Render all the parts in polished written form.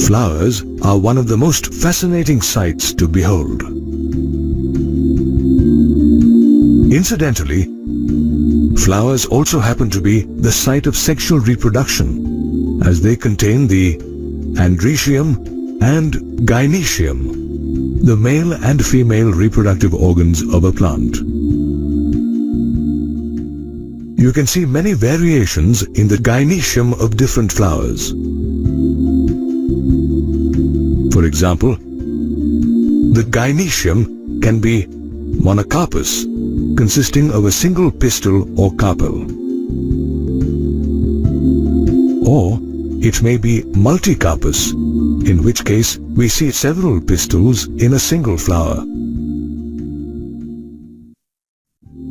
Flowers are one of the most fascinating sights to behold. Incidentally, flowers also happen to be the site of sexual reproduction, as they contain the androecium and gynoecium, the male and female reproductive organs of a plant. You can see many variations in the gynoecium of different flowers. For example, the gynoecium can be monocarpous, consisting of a single pistil or carpel. Or it may be multicarpous, in which case we see several pistils in a single flower.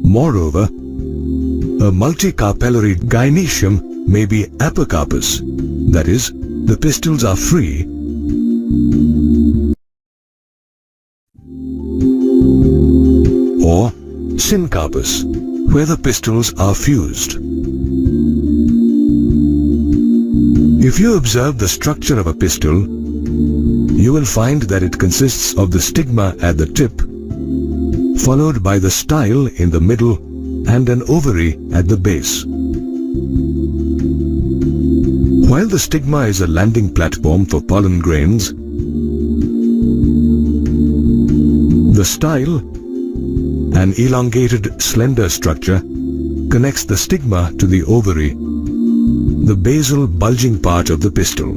Moreover, a multicarpellary gynoecium may be apocarpous, that is, the pistils are free, or syncarpous, where the pistils are fused. If you observe the structure of a pistil, you will find that it consists of the stigma at the tip, followed by the style in the middle and an ovary at the base. While the stigma is a landing platform for pollen grains, the style, an elongated, slender structure, connects the stigma to the ovary, the basal bulging part of the pistil.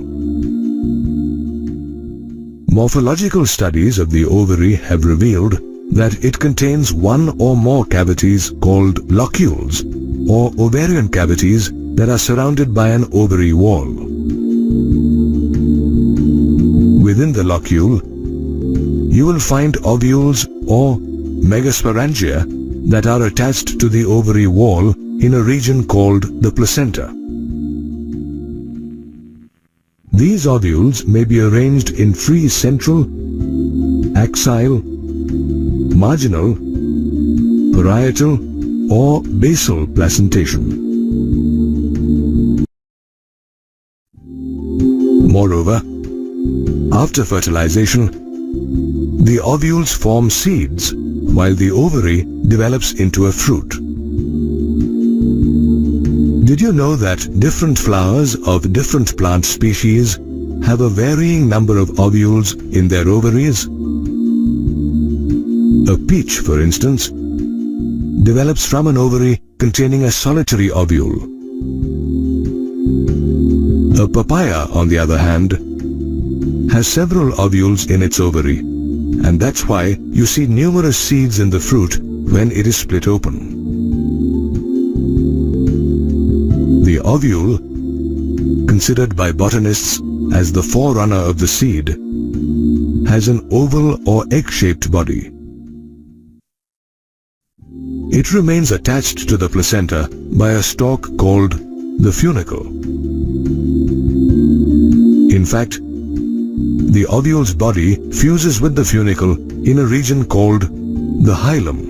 Morphological studies of the ovary have revealed that it contains one or more cavities called locules, or ovarian cavities that are surrounded by an ovary wall. Within the locule, you will find ovules or megasporangia that are attached to the ovary wall in a region called the placenta. These ovules may be arranged in free central, axile, marginal, parietal, or basal placentation. Moreover, after fertilization, the ovules form seeds, while the ovary develops into a fruit. Did you know that different flowers of different plant species have a varying number of ovules in their ovaries? A peach, for instance, develops from an ovary containing a solitary ovule. A papaya, on the other hand, has several ovules in its ovary, and that's why you see numerous seeds in the fruit when it is split open. The ovule, considered by botanists as the forerunner of the seed, has an oval or egg-shaped body. It remains attached to the placenta by a stalk called the funicle. In fact, the ovule's body fuses with the funicle in a region called the hilum.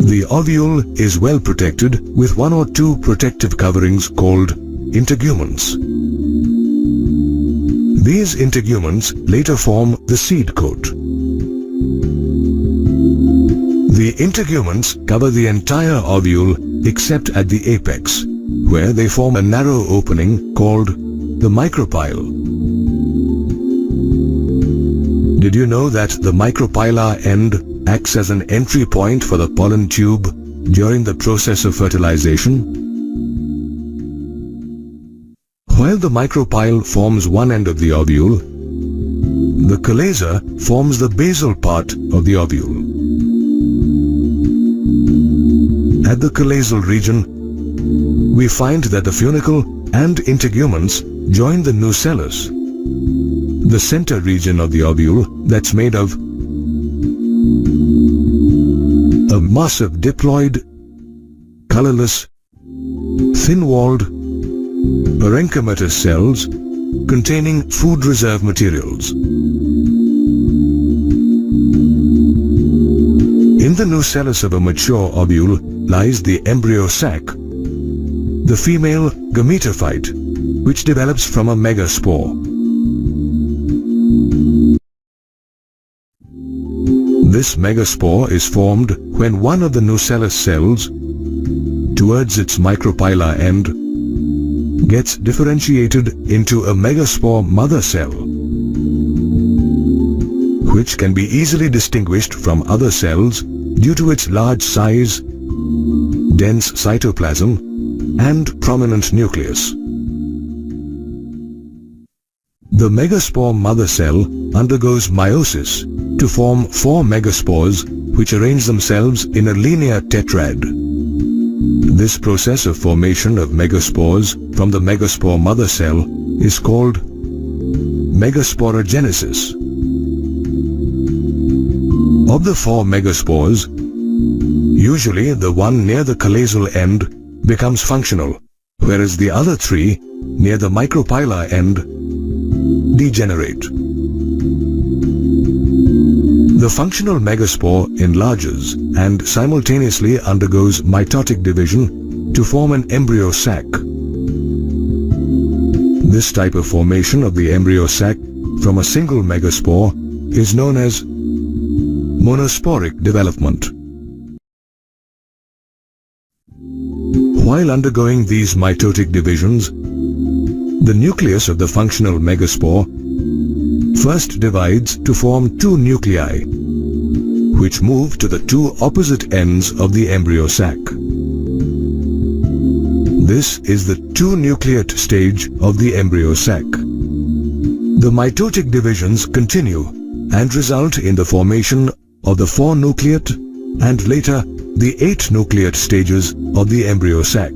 The ovule is well protected with one or two protective coverings called integuments. These integuments later form the seed coat. The integuments cover the entire ovule except at the apex, where they form a narrow opening called the micropyle. Did you know that the micropylar end acts as an entry point for the pollen tube during the process of fertilization? While the micropyle forms one end of the ovule, the chalaza forms the basal part of the ovule. At the chalazel region, we find that the funicle and integuments join the nucellus, the center region of the ovule that's made of a mass of diploid, colorless, thin-walled, parenchymatous cells containing food reserve materials. In the nucellus of a mature ovule lies the embryo sac, the female gametophyte, which develops from a megaspore. This megaspore is formed when one of the nucellus cells, towards its micropylar end, gets differentiated into a megaspore mother cell, which can be easily distinguished from other cells due to its large size, dense cytoplasm, and prominent nucleus. The megaspore mother cell undergoes meiosis to form 4 megaspores which arrange themselves in a linear tetrad. This process of formation of megaspores from the megaspore mother cell is called megasporogenesis. Of the 4 megaspores, usually the one near the chalazial end becomes functional, whereas the other 3 near the micropylar end degenerate. The functional megaspore enlarges and simultaneously undergoes mitotic division to form an embryo sac. This type of formation of the embryo sac from a single megaspore is known as monosporic development. While undergoing these mitotic divisions, the nucleus of the functional megaspore first divides to form 2 nuclei, which move to the 2 opposite ends of the embryo sac. This is the 2-nucleate stage of the embryo sac. The mitotic divisions continue and result in the formation of the 4-nucleate and later the 8-nucleate stages of the embryo sac.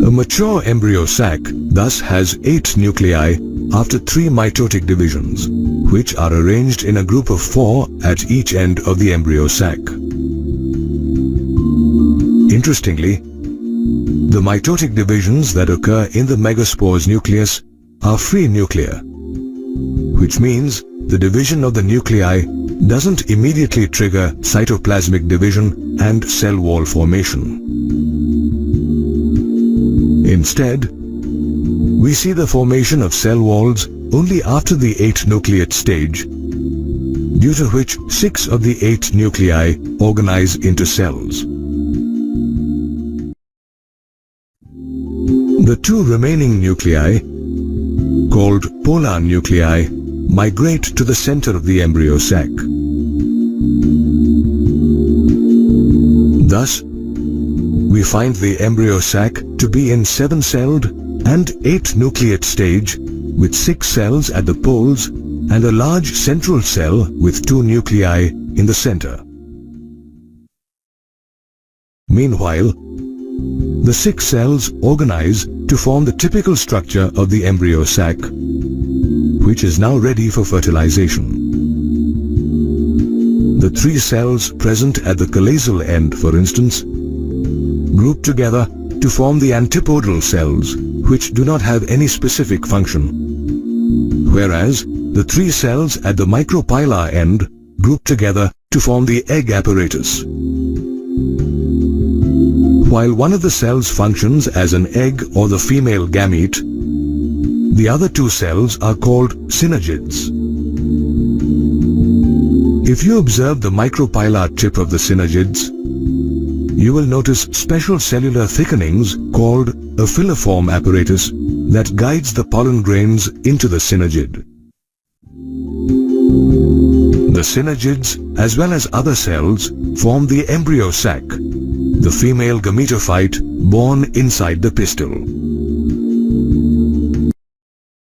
A mature embryo sac thus has 8 nuclei after 3 mitotic divisions, which are arranged in a group of 4 at each end of the embryo sac. Interestingly, the mitotic divisions that occur in the megaspore's nucleus are free nuclear, which means the division of the nuclei doesn't immediately trigger cytoplasmic division and cell wall formation. Instead, we see the formation of cell walls only after the 8-nucleate stage, due to which 6 of the 8 nuclei organize into cells. The 2 remaining nuclei, called polar nuclei, migrate to the center of the embryo sac. Thus, we find the embryo sac to be in 7-celled and 8-nucleate stage with 6 cells at the poles and a large central cell with 2 nuclei in the center. Meanwhile, the 6 cells organize to form the typical structure of the embryo sac, which is now ready for fertilization. The 3 cells present at the chalazial end, for instance, group together to form the antipodal cells, which do not have any specific function, whereas the 3 cells at the micropylar end group together to form the egg apparatus. While one of the cells functions as an egg or the female gamete, the other 2 cells are called synergids. If you observe the micropylar tip of the synergids, you will notice special cellular thickenings called a filiform apparatus that guides the pollen grains into the synergid. The synergids, as well as other cells, form the embryo sac, the female gametophyte born inside the pistil.